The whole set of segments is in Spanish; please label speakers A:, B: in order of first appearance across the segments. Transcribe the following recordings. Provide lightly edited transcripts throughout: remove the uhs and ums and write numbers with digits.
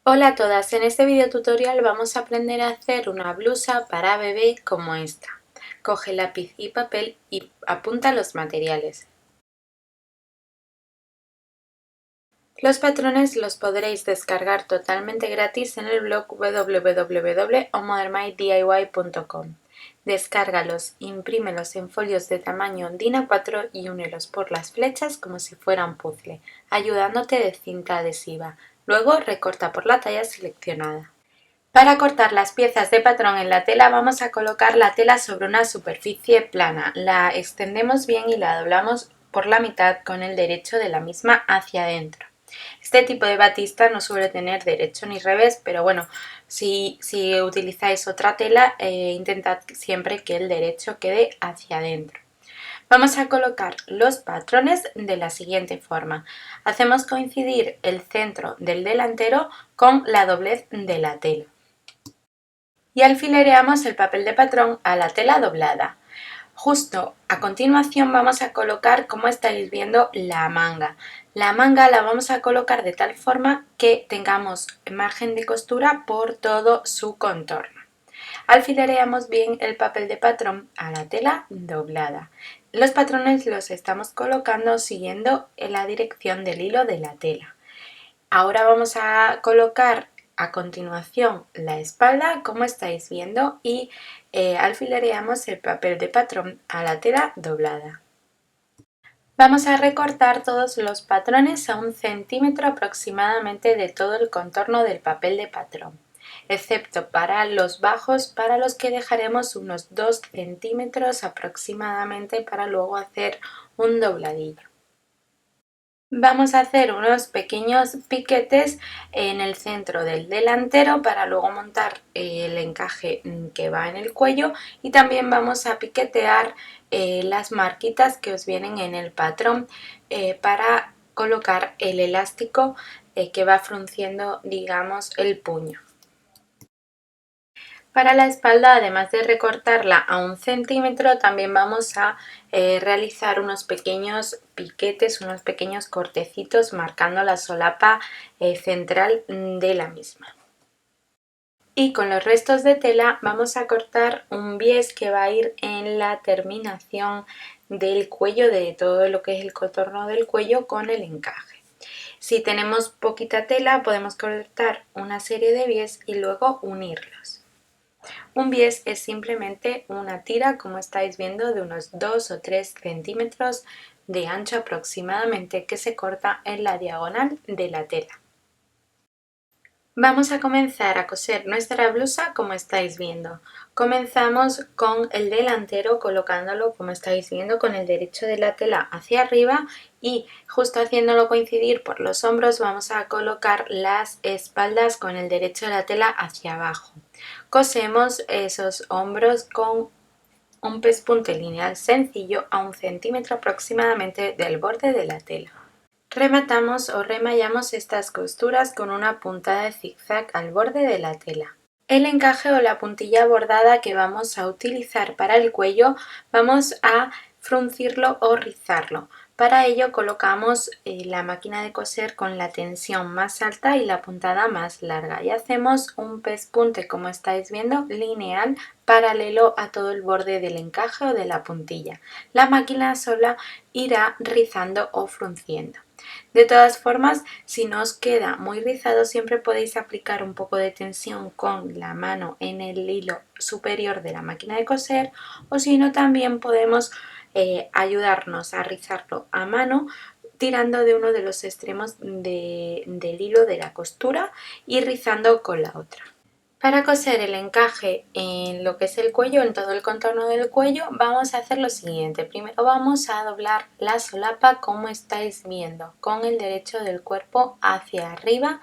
A: Hola a todas, en este video tutorial vamos a aprender a hacer una blusa para bebé como esta. Coge lápiz y papel y apunta los materiales. Los patrones los podréis descargar totalmente gratis en el blog www.omodernmydiy.com. Descárgalos, imprímelos en folios de tamaño DIN A4 y únelos por las flechas como si fueran puzzle, ayudándote de cinta adhesiva. Luego recorta por la talla seleccionada. Para cortar las piezas de patrón en la tela vamos a colocar la tela sobre una superficie plana. La extendemos bien y la doblamos por la mitad con el derecho de la misma hacia adentro. Este tipo de batista no suele tener derecho ni revés, pero bueno, si utilizáis otra tela, intentad siempre que el derecho quede hacia adentro. Vamos a colocar los patrones de la siguiente forma. Hacemos coincidir el centro del delantero con la doblez de la tela y alfilereamos el papel de patrón a la tela doblada. Justo a continuación vamos a colocar, como estáis viendo, la manga. La manga la vamos a colocar de tal forma que tengamos margen de costura por todo su contorno. Alfilereamos bien el papel de patrón a la tela doblada. Los patrones los estamos colocando siguiendo la dirección del hilo de la tela. Ahora vamos a colocar a continuación la espalda, como estáis viendo, y alfilereamos el papel de patrón a la tela doblada. Vamos a recortar todos los patrones a 1 centímetro aproximadamente de todo el contorno del papel de patrón, excepto para los bajos, para los que dejaremos unos 2 centímetros aproximadamente para luego hacer un dobladillo. Vamos a hacer unos pequeños piquetes en el centro del delantero para luego montar el encaje que va en el cuello, y también vamos a piquetear las marquitas que os vienen en el patrón para colocar el elástico que va frunciendo, digamos, el puño. Para la espalda, además de recortarla a 1 centímetro, también vamos a realizar unos pequeños piquetes, unos pequeños cortecitos marcando la solapa central de la misma. Y con los restos de tela vamos a cortar un bies que va a ir en la terminación del cuello, de todo lo que es el contorno del cuello con el encaje. Si tenemos poquita tela podemos cortar una serie de bies y luego unirlos. Un bies es simplemente una tira, como estáis viendo, de unos 2 o 3 centímetros de ancho aproximadamente, que se corta en la diagonal de la tela. Vamos a comenzar a coser nuestra blusa como estáis viendo. Comenzamos con el delantero colocándolo, como estáis viendo, con el derecho de la tela hacia arriba, y justo haciéndolo coincidir por los hombros vamos a colocar las espaldas con el derecho de la tela hacia abajo. Cosemos esos hombros con un pespunte lineal sencillo a 1 centímetro aproximadamente del borde de la tela. Rematamos o remallamos estas costuras con una puntada de zigzag al borde de la tela. El encaje o la puntilla bordada que vamos a utilizar para el cuello vamos a fruncirlo o rizarlo. Para ello colocamos la máquina de coser con la tensión más alta y la puntada más larga y hacemos un pespunte, como estáis viendo, lineal paralelo a todo el borde del encaje o de la puntilla. La máquina sola irá rizando o frunciendo. De todas formas, si no os queda muy rizado, siempre podéis aplicar un poco de tensión con la mano en el hilo superior de la máquina de coser, o si no, también podemos ayudarnos a rizarlo a mano tirando de uno de los extremos del hilo de la costura y rizando con la otra. Para coser el encaje en lo que es el cuello, en todo el contorno del cuello, vamos a hacer lo siguiente. Primero vamos a doblar la solapa como estáis viendo, con el derecho del cuerpo hacia arriba.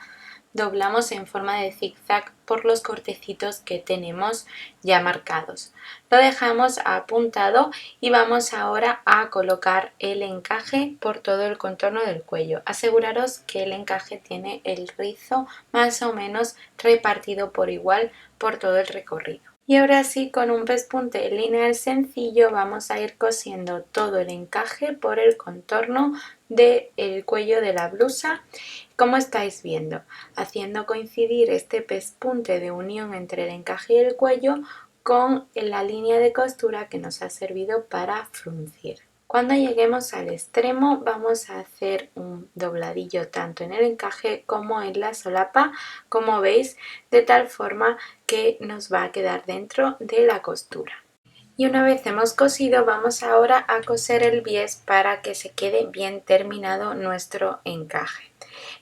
A: Doblamos en forma de zigzag por los cortecitos que tenemos ya marcados. Lo dejamos apuntado y vamos ahora a colocar el encaje por todo el contorno del cuello. Aseguraros que el encaje tiene el rizo más o menos repartido por igual por todo el recorrido. Y ahora sí, con un pespunte lineal sencillo vamos a ir cosiendo todo el encaje por el contorno del cuello de la blusa, como estáis viendo, haciendo coincidir este pespunte de unión entre el encaje y el cuello con la línea de costura que nos ha servido para fruncir. Cuando lleguemos al extremo vamos a hacer un dobladillo tanto en el encaje como en la solapa, como veis, de tal forma que nos va a quedar dentro de la costura. Y una vez hemos cosido, vamos ahora a coser el bies para que se quede bien terminado nuestro encaje.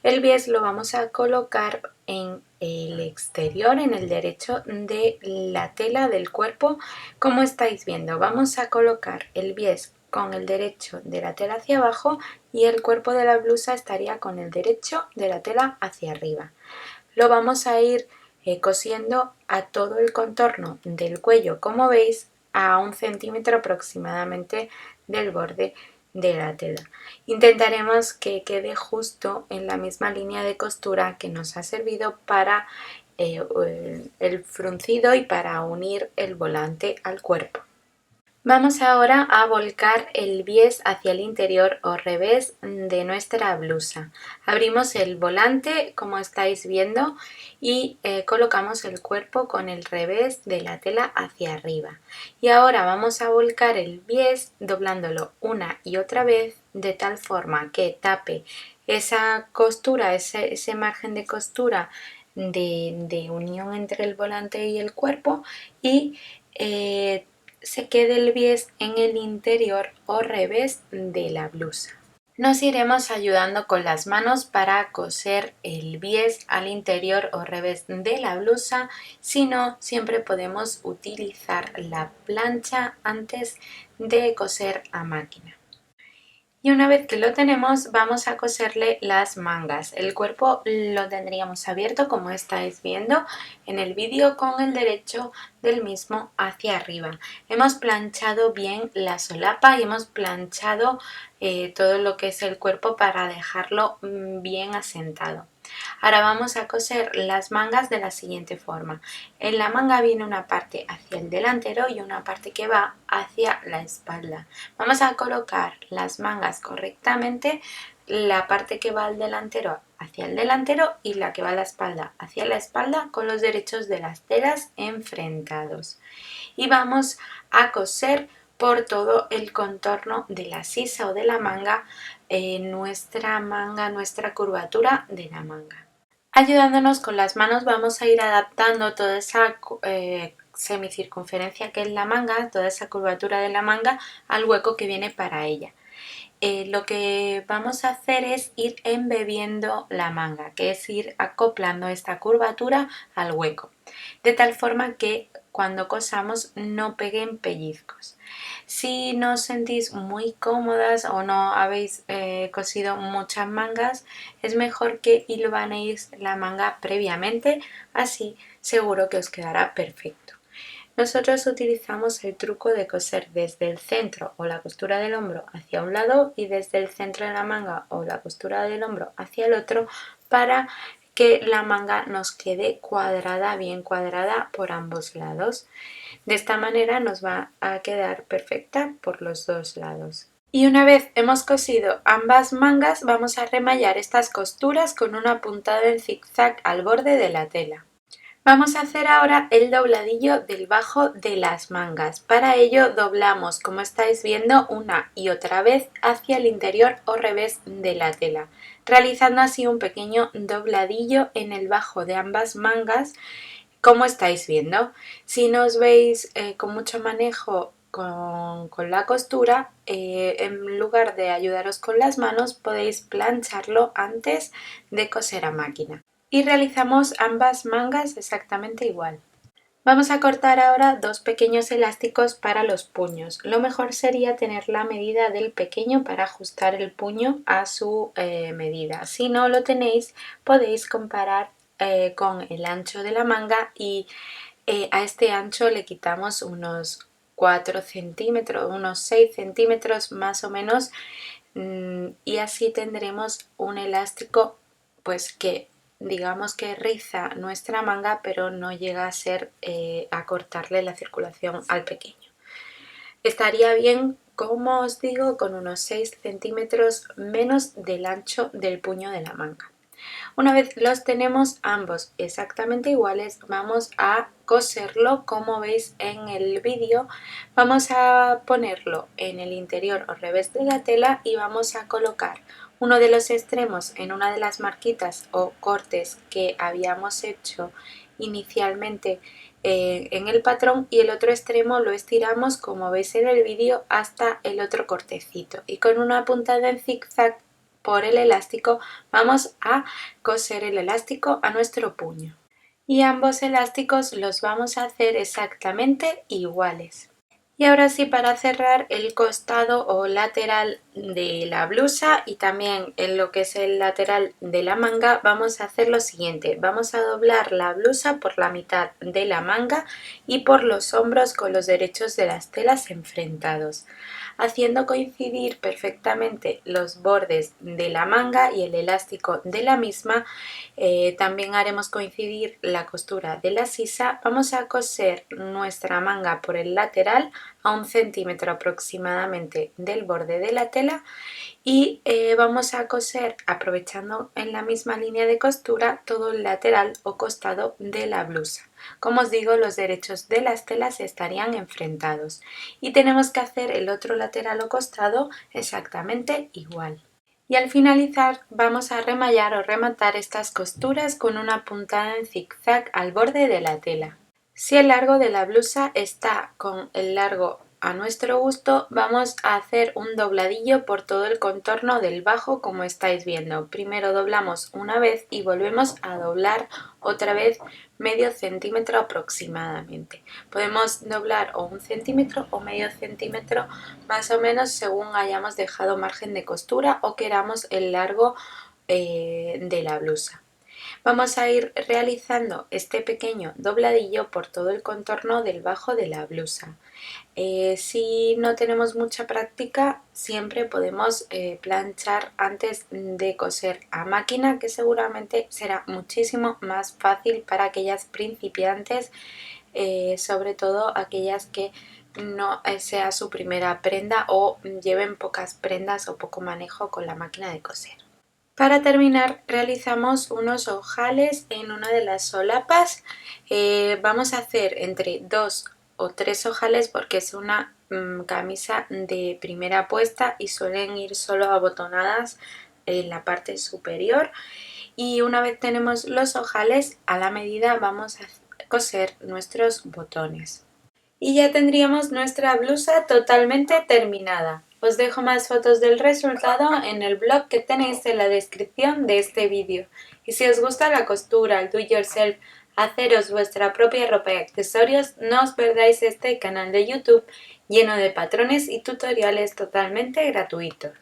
A: El bies lo vamos a colocar en el exterior, en el derecho de la tela del cuerpo. Como estáis viendo, vamos a colocar el bies con el derecho de la tela hacia abajo y el cuerpo de la blusa estaría con el derecho de la tela hacia arriba. Lo vamos a ir cosiendo a todo el contorno del cuello, como veis, a 1 centímetro aproximadamente del borde de la tela. Intentaremos que quede justo en la misma línea de costura que nos ha servido para el fruncido y para unir el volante al cuerpo. Vamos ahora a volcar el bies hacia el interior o revés de nuestra blusa. Abrimos el volante, como estáis viendo, y colocamos el cuerpo con el revés de la tela hacia arriba. Y ahora vamos a volcar el bies doblándolo una y otra vez de tal forma que tape esa costura, ese margen de costura de unión entre el volante y el cuerpo y se quede el bies en el interior o revés de la blusa. Nos iremos ayudando con las manos para coser el bies al interior o revés de la blusa, si no, siempre podemos utilizar la plancha antes de coser a máquina. Y una vez que lo tenemos, vamos a coserle las mangas. El cuerpo lo tendríamos abierto, como estáis viendo en el vídeo, con el derecho del mismo hacia arriba. Hemos planchado bien la solapa y hemos planchado todo lo que es el cuerpo para dejarlo bien asentado. Ahora vamos a coser las mangas de la siguiente forma. En la manga viene una parte hacia el delantero y una parte que va hacia la espalda. Vamos a colocar las mangas correctamente, la parte que va al delantero hacia el delantero y la que va a la espalda hacia la espalda, con los derechos de las telas enfrentados. Y vamos a coser por todo el contorno de la sisa o de la manga, nuestra curvatura de la manga. Ayudándonos con las manos vamos a ir adaptando toda esa semicircunferencia que es la manga, toda esa curvatura de la manga al hueco que viene para ella. Lo que vamos a hacer es ir embebiendo la manga, que es ir acoplando esta curvatura al hueco, de tal forma que cuando cosamos no peguen pellizcos. Si no os sentís muy cómodas o no habéis cosido muchas mangas, es mejor que hilvanéis la manga previamente, así seguro que os quedará perfecto. Nosotros utilizamos el truco de coser desde el centro o la costura del hombro hacia un lado y desde el centro de la manga o la costura del hombro hacia el otro, para que la manga nos quede cuadrada, bien cuadrada por ambos lados. De esta manera nos va a quedar perfecta por los dos lados. Y una vez hemos cosido ambas mangas, vamos a remallar estas costuras con una puntada en zigzag al borde de la tela. Vamos a hacer ahora el dobladillo del bajo de las mangas. Para ello doblamos, como estáis viendo, una y otra vez hacia el interior o revés de la tela, realizando así un pequeño dobladillo en el bajo de ambas mangas, como estáis viendo. Si no os veis con mucho manejo con la costura, en lugar de ayudaros con las manos, podéis plancharlo antes de coser a máquina. Y realizamos ambas mangas exactamente igual. Vamos a cortar ahora dos pequeños elásticos para los puños. Lo mejor sería tener la medida del pequeño para ajustar el puño a su medida. Si no lo tenéis, podéis comparar con el ancho de la manga y a este ancho le quitamos unos 4 centímetros, unos 6 centímetros más o menos, y así tendremos un elástico pues que digamos que riza nuestra manga, pero no llega a ser a cortarle la circulación al pequeño. Estaría bien como os digo, con unos 6 centímetros menos del ancho del puño de la manga. Una vez los tenemos ambos exactamente iguales, vamos a coserlo como veis en el vídeo. Vamos a ponerlo en el interior o revés de la tela y vamos a colocar uno de los extremos en una de las marquitas o cortes que habíamos hecho inicialmente en el patrón, y el otro extremo lo estiramos como veis en el vídeo hasta el otro cortecito, y con una puntada en zigzag por el elástico vamos a coser el elástico a nuestro puño. Y ambos elásticos los vamos a hacer exactamente iguales. Y ahora sí, para cerrar el costado o lateral de la blusa y también en lo que es el lateral de la manga, vamos a hacer lo siguiente. Vamos a doblar la blusa por la mitad de la manga y por los hombros con los derechos de las telas enfrentados, haciendo coincidir perfectamente los bordes de la manga y el elástico de la misma. También haremos coincidir la costura de la sisa. Vamos a coser nuestra manga por el lateral a 1 centímetro aproximadamente del borde de la tela, y vamos a coser, aprovechando en la misma línea de costura, todo el lateral o costado de la blusa. Como os digo, los derechos de las telas estarían enfrentados y tenemos que hacer el otro lateral o costado exactamente igual. Y al finalizar vamos a remallar o rematar estas costuras con una puntada en zigzag al borde de la tela. Si el largo de la blusa está con el largo a nuestro gusto, vamos a hacer un dobladillo por todo el contorno del bajo, como estáis viendo. Primero doblamos una vez y volvemos a doblar otra vez medio centímetro aproximadamente. Podemos doblar o 1 centímetro o medio centímetro más o menos según hayamos dejado margen de costura o queramos el largo de la blusa. Vamos a ir realizando este pequeño dobladillo por todo el contorno del bajo de la blusa. Si no tenemos mucha práctica, siempre podemos planchar antes de coser a máquina, que seguramente será muchísimo más fácil para aquellas principiantes, sobre todo aquellas que no sea su primera prenda o lleven pocas prendas o poco manejo con la máquina de coser. Para terminar, realizamos unos ojales en una de las solapas. Vamos a hacer entre 2 o 3 ojales porque es una camisa de primera puesta y suelen ir solo abotonadas en la parte superior. Y una vez tenemos los ojales a la medida, vamos a coser nuestros botones. Y ya tendríamos nuestra blusa totalmente terminada. Os dejo más fotos del resultado en el blog que tenéis en la descripción de este vídeo. Y si os gusta la costura, el do it yourself, haceros vuestra propia ropa y accesorios, no os perdáis este canal de YouTube lleno de patrones y tutoriales totalmente gratuitos.